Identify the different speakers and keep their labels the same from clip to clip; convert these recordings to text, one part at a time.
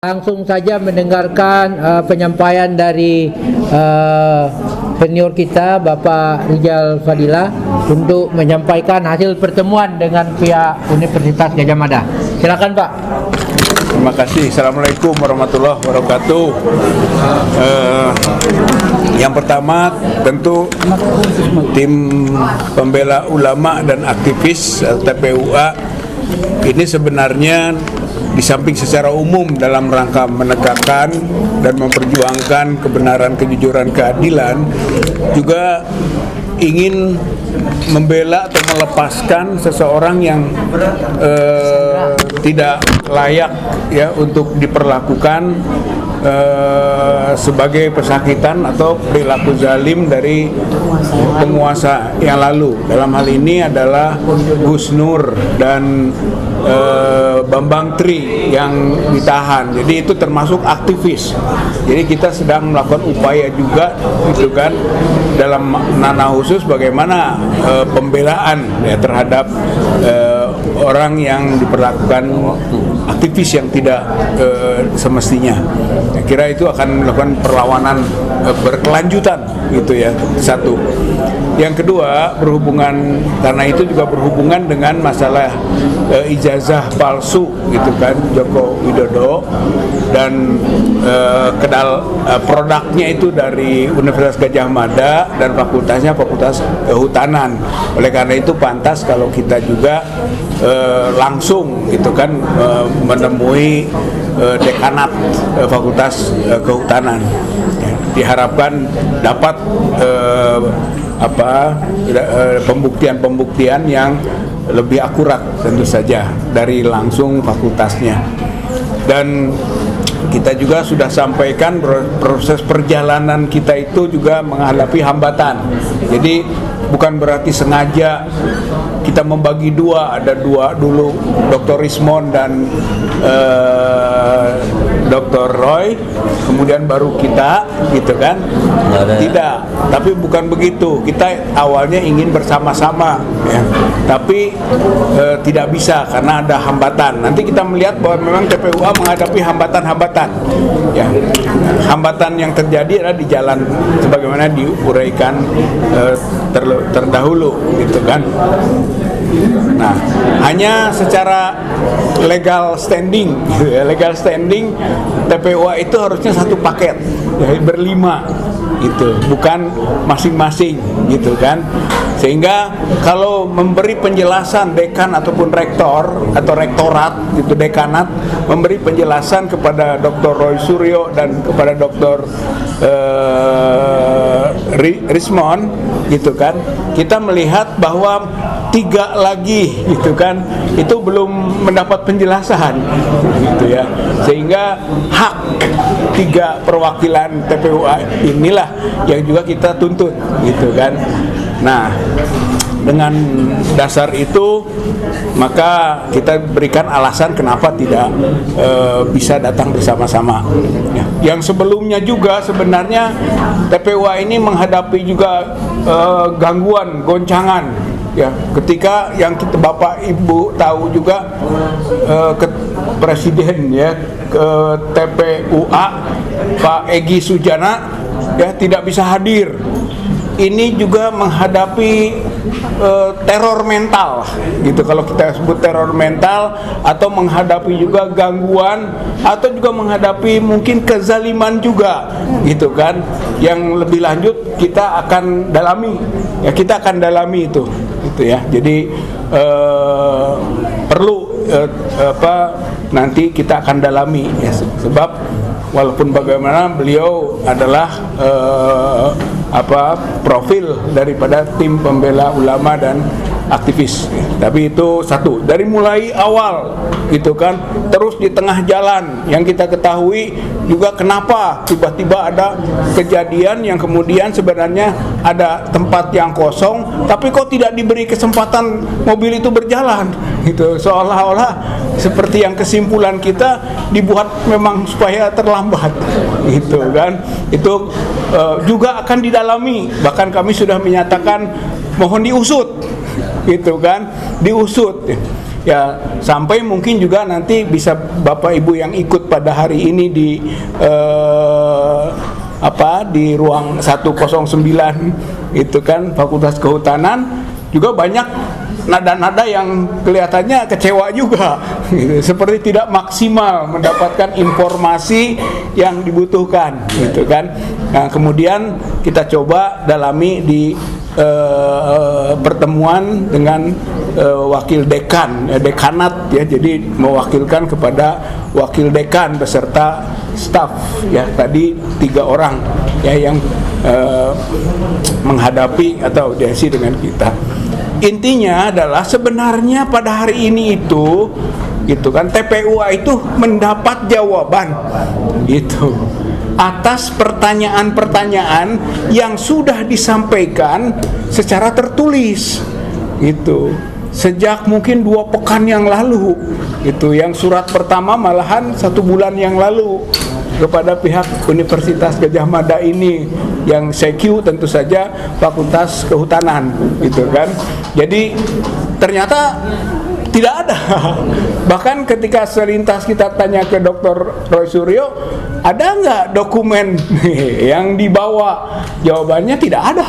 Speaker 1: Langsung saja mendengarkan penyampaian dari senior kita Bapak Rijal Fadilah untuk menyampaikan hasil pertemuan dengan pihak Universitas Gadjah Mada. Silakan Pak.
Speaker 2: Terima kasih. Assalamualaikum warahmatullahi wabarakatuh. Yang pertama tentu tim pembela ulama dan aktivis TPUA ini sebenarnya di samping secara umum dalam rangka menegakkan dan memperjuangkan kebenaran, kejujuran, keadilan, juga ingin membela atau melepaskan seseorang yang tidak layak ya untuk diperlakukan sebagai pesakitan atau perilaku zalim dari penguasa yang lalu. Dalam hal ini adalah Gus Nur dan Bambang Tri yang ditahan. Jadi itu termasuk aktivis. Jadi kita sedang melakukan upaya juga gitu kan dalam ranah khusus bagaimana pembelaan ya terhadap orang yang diperlakukan aktivis yang tidak semestinya. Saya kira itu akan melakukan perlawanan berkelanjutan gitu ya. Satu. Yang kedua berhubungan karena itu juga berhubungan dengan masalah ijazah palsu gitu kan Joko Widodo dan produknya itu dari Universitas Gadjah Mada dan fakultasnya Fakultas Kehutanan. Oleh karena itu pantas kalau kita juga langsung gitu kan menemui dekanat Fakultas Kehutanan. Ya, diharapkan dapat pembuktian-pembuktian yang lebih akurat tentu saja dari langsung fakultasnya. Dan kita juga sudah sampaikan proses perjalanan kita itu juga menghadapi hambatan. Jadi bukan berarti sengaja kita membagi dua, ada dua dulu, Dr. Rismon dan Dr. Roy, kemudian baru kita, gitu kan? Tidak, tapi bukan begitu. Kita awalnya ingin bersama-sama, ya. Tapi tidak bisa karena ada hambatan. Nanti kita melihat bahwa memang TPUA menghadapi hambatan-hambatan. Ya, hambatan yang terjadi adalah di jalan, sebagaimana diuraikan terdahulu, gitu kan? Nah, hanya secara legal standing, gitu ya. Legal standing TPUA itu harusnya satu paket, ya, berlima, itu bukan masing-masing, gitu kan? Sehingga kalau memberi penjelasan dekan ataupun rektor atau rektorat, gitu dekanat, memberi penjelasan kepada Dr. Roy Suryo dan kepada Dr. Rismon, gitu kan? Kita melihat bahwa 3 lagi gitu kan itu belum mendapat penjelasan gitu ya, sehingga hak 3 perwakilan TPUA inilah yang juga kita tuntut gitu kan. Nah, dengan dasar itu maka kita berikan alasan kenapa tidak bisa datang bersama-sama ya. Yang sebelumnya juga sebenarnya TPUA ini menghadapi juga gangguan, goncangan ya, ketika yang kita Bapak Ibu tahu juga Presiden ya ke TPUA Pak Egy Sujana ya tidak bisa hadir. Ini juga menghadapi teror mental gitu kalau kita sebut teror mental, atau menghadapi juga gangguan, atau juga menghadapi mungkin kezaliman juga gitu kan. Yang lebih lanjut kita akan dalami ya, kita akan dalami itu gitu ya. Jadi perlu nanti kita akan dalami ya, sebab walaupun bagaimana beliau adalah profil daripada tim pembela ulama dan aktivis, tapi itu satu dari mulai awal gitu kan, terus di tengah jalan yang kita ketahui juga kenapa tiba-tiba ada kejadian yang kemudian sebenarnya ada tempat yang kosong tapi kok tidak diberi kesempatan mobil itu berjalan gitu, seolah-olah seperti yang kesimpulan kita dibuat memang supaya terlambat gitu kan. Itu juga akan didalami, bahkan kami sudah menyatakan mohon diusut gitu kan, diusut. Ya, sampai mungkin juga nanti bisa Bapak Ibu yang ikut pada hari ini di di ruang 109 itu kan Fakultas Kehutanan juga banyak nada-nada yang kelihatannya kecewa juga gitu. Seperti tidak maksimal mendapatkan informasi yang dibutuhkan gitu kan. Nah, kemudian kita coba dalami di pertemuan dengan wakil dekanat ya, jadi mewakilkan kepada wakil dekan beserta staf ya, tadi 3 orang ya yang menghadapi atau audiensi dengan kita. Intinya adalah sebenarnya pada hari ini itu gitu kan, TPUA itu mendapat jawaban gitu atas pertanyaan-pertanyaan yang sudah disampaikan secara tertulis gitu sejak mungkin 2 pekan yang lalu gitu. Yang surat pertama malahan 1 bulan yang lalu kepada pihak Universitas Gadjah Mada ini, yang CQ tentu saja Fakultas Kehutanan gitu kan. Jadi ternyata tidak ada. Bahkan ketika selintas kita tanya ke Dr. Roy Suryo, ada nggak dokumen yang dibawa? Jawabannya tidak ada.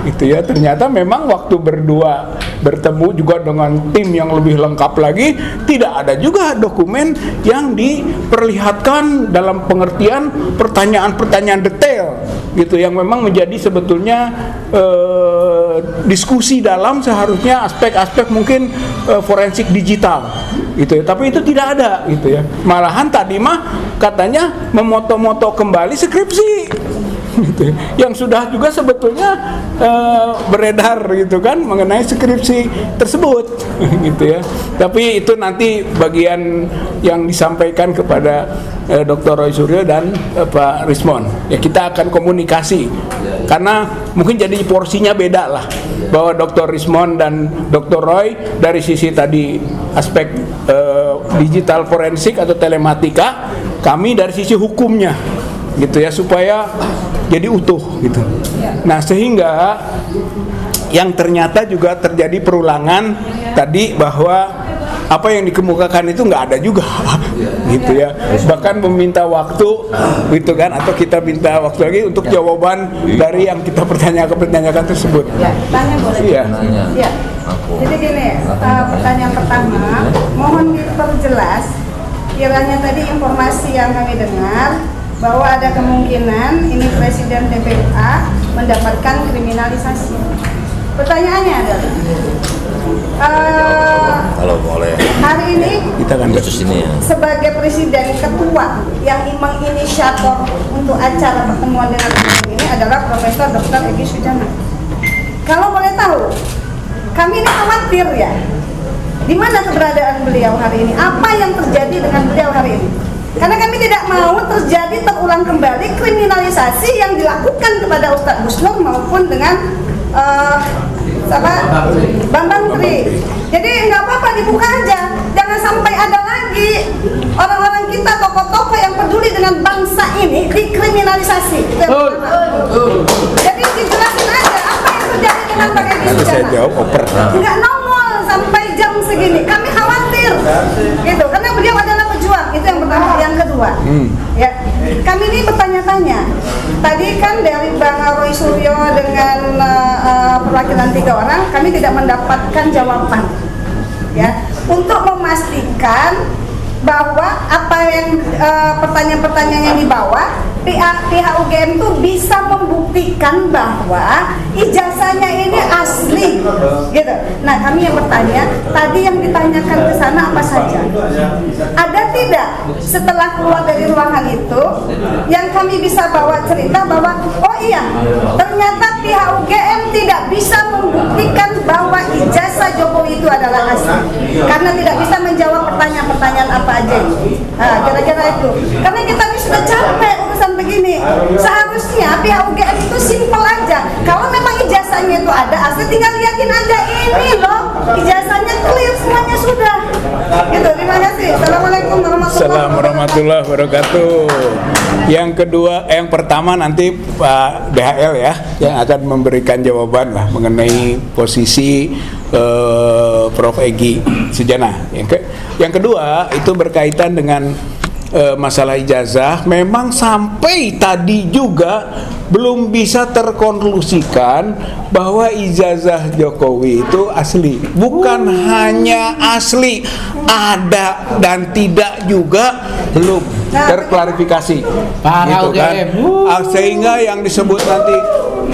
Speaker 2: Gitu ya. Ternyata memang waktu berdua bertemu juga dengan tim yang lebih lengkap lagi, tidak ada juga dokumen yang diperlihatkan dalam pengertian pertanyaan-pertanyaan detail gitu, yang memang menjadi sebetulnya diskusi dalam seharusnya aspek-aspek mungkin forensik digital gitu ya. Tapi itu tidak ada gitu ya. Malahan tadi mah katanya memoto-moto kembali skripsi gitu, yang sudah juga sebetulnya beredar gitu kan mengenai skripsi tersebut gitu ya. Tapi itu nanti bagian yang disampaikan kepada Dr. Roy Suryo dan Pak Rismon. Ya, kita akan komunikasi karena mungkin jadi porsinya beda lah, bahwa Dr. Rismon dan Dr. Roy dari sisi tadi aspek digital forensik atau telematika, kami dari sisi hukumnya gitu ya, supaya jadi utuh gitu. Nah, sehingga yang ternyata juga terjadi perulangan tadi, bahwa apa yang dikemukakan itu nggak ada juga gitu ya. Bahkan meminta waktu gitu kan, atau kita minta waktu lagi untuk jawaban dari yang kita pertanyakan tersebut.
Speaker 3: Ya, tanya boleh?
Speaker 2: Iya.
Speaker 3: Ya. Jadi gini, pertanyaan pertama, mohon diperjelas kiranya tadi informasi yang kami dengar bahwa ada kemungkinan ini Presiden TPUA mendapatkan kriminalisasi. Pertanyaannya adalah,
Speaker 4: kalau boleh,
Speaker 3: hari ini
Speaker 2: Kita kan
Speaker 4: khusus ini ya.
Speaker 3: sebagai Presiden Ketua yang menginisiator untuk acara pertemuan dengan beliau ini adalah Profesor Dr. Egy Sujana. Kalau boleh tahu, kami ini khawatir ya, di mana keberadaan beliau hari ini, apa yang terjadi dengan beliau hari ini. Karena kami tidak mau terjadi terulang kembali kriminalisasi yang dilakukan kepada Ustadz Gusnur maupun dengan Bambang Tri. Jadi nggak apa-apa, dibuka aja, jangan sampai ada lagi orang-orang kita, tokoh-tokoh yang peduli dengan bangsa ini dikriminalisasi. Jadi dijelasin aja apa yang terjadi dengan Pak Egy
Speaker 2: Nanti saya
Speaker 3: Sujana.
Speaker 2: jawab oper.
Speaker 3: Nggak nongol sampai jam segini, kami khawatir gitu, karena beliau adalah pejuang. Itu yang pertama. Yang kedua, ya, kami ini bertanya-tanya. Tadi kan dari Bang Roy Suryo dengan perwakilan 3 orang, kami tidak mendapatkan jawaban ya, untuk memastikan bahwa apa yang pertanyaan-pertanyaan yang dibawa, pihak UGM itu bisa membuktikan bahwa ijazahnya ini asli gitu. Nah, kami yang bertanya, tadi yang ditanyakan ke sana apa saja? Ada tidak setelah keluar dari ruangan itu yang kami bisa bawa cerita bahwa oh iya, ternyata pihak UGM tidak bisa membuktikan bahwa ijazah Jokowi itu adalah asli karena tidak bisa menjawab pertanyaan-pertanyaan apa aja. Nah, kira-kira itu. Karena kita ini sudah capek urusan begini. Seharusnya pihak UGM itu simpel aja. Kalau memang ijazahnya itu ada asli, tinggal liatin aja, ini loh ijazahnya clear, semuanya sudah. Gitu. Terima kasih. Assalamualaikum
Speaker 2: warahmatullahi wabarakatuh. Yang kedua, yang pertama nanti Pak DHL ya yang akan memberikan jawaban lah mengenai posisi Prof. Egy Sujana. Yang kedua itu berkaitan dengan masalah ijazah. Memang sampai tadi juga belum bisa terkonklusikan bahwa ijazah Jokowi itu asli. Bukan hanya asli, ada dan tidak juga belum terklarifikasi.
Speaker 1: Parah,
Speaker 2: Gitu kan? Sehingga yang disebut nanti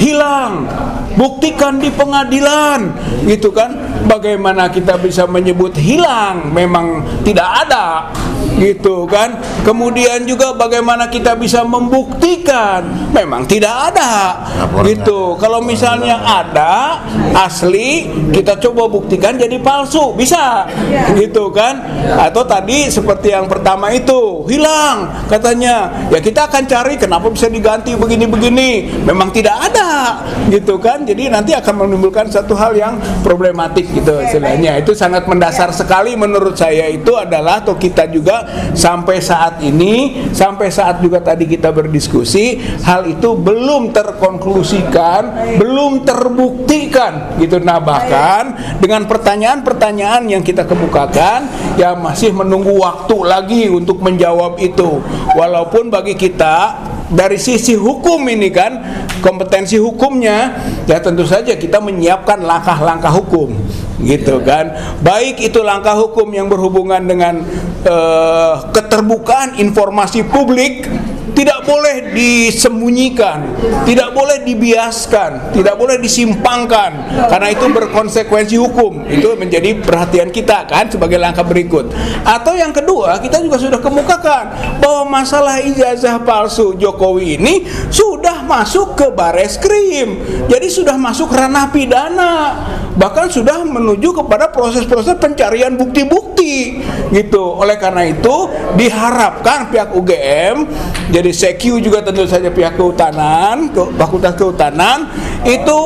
Speaker 2: hilang, buktikan di pengadilan, gitu kan? Bagaimana kita bisa menyebut hilang? Memang tidak ada, gitu kan? Kemudian juga bagaimana kita bisa membuktikan? Memang tidak ada, gitu. Kalau misalnya ada asli, kita coba buktikan jadi palsu, bisa, gitu kan? Atau tadi seperti yang pertama itu hilang, katanya, ya kita akan cari kenapa bisa diganti begini-begini. Memang tidak ada, gitu kan? Jadi nanti akan menimbulkan satu hal yang problematik, gitu istilahnya. Itu sangat mendasar sekali menurut saya. Itu adalah, atau kita juga sampai saat ini, sampai saat juga tadi kita berdiskusi, hal itu belum terkonklusikan, belum terbuktikan, gitu. Nah, bahkan dengan pertanyaan-pertanyaan yang kita kemukakan, ya masih menunggu waktu lagi untuk menjawab itu. Walaupun bagi kita dari sisi hukum ini kan, kompetensi hukumnya, ya tentu saja kita menyiapkan langkah-langkah hukum, gitu kan. Baik itu langkah hukum yang berhubungan dengan keterbukaan informasi publik, tidak boleh disembunyikan, tidak boleh dibiaskan, tidak boleh disimpangkan, karena itu berkonsekuensi hukum. Itu menjadi perhatian kita kan sebagai langkah berikut. Atau yang kedua, kita juga sudah kemukakan bahwa masalah ijazah palsu Jokowi ini sudah masuk ke Bareskrim, jadi sudah masuk ranah pidana, bahkan sudah menuju kepada proses-proses pencarian bukti-bukti, gitu. Oleh karena itu diharapkan pihak UGM, jadi SEQ juga tentu saja pihak kehutanan, Fakultas Kehutanan itu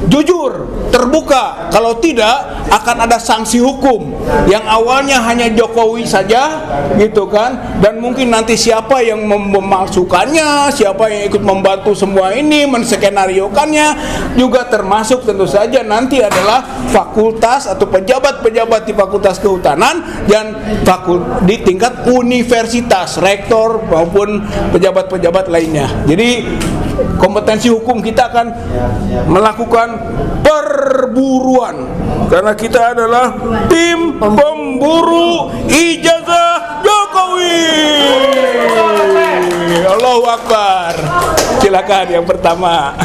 Speaker 2: jujur, terbuka. Kalau tidak akan ada sanksi hukum. Yang awalnya hanya Jokowi saja, gitu kan, dan mungkin nanti siapa yang memalsukannya, siapa yang ikut membantu semua ini, menskenariokannya, juga termasuk tentu saja nanti adalah fakultas atau pejabat-pejabat di Fakultas Kehutanan dan di tingkat universitas, rektor maupun pejabat-pejabat lainnya. Jadi kompetensi hukum kita akan melakukan perburuan, karena kita adalah tim pemburu ijazah Jokowi. Allahu Akbar. Silakan yang pertama.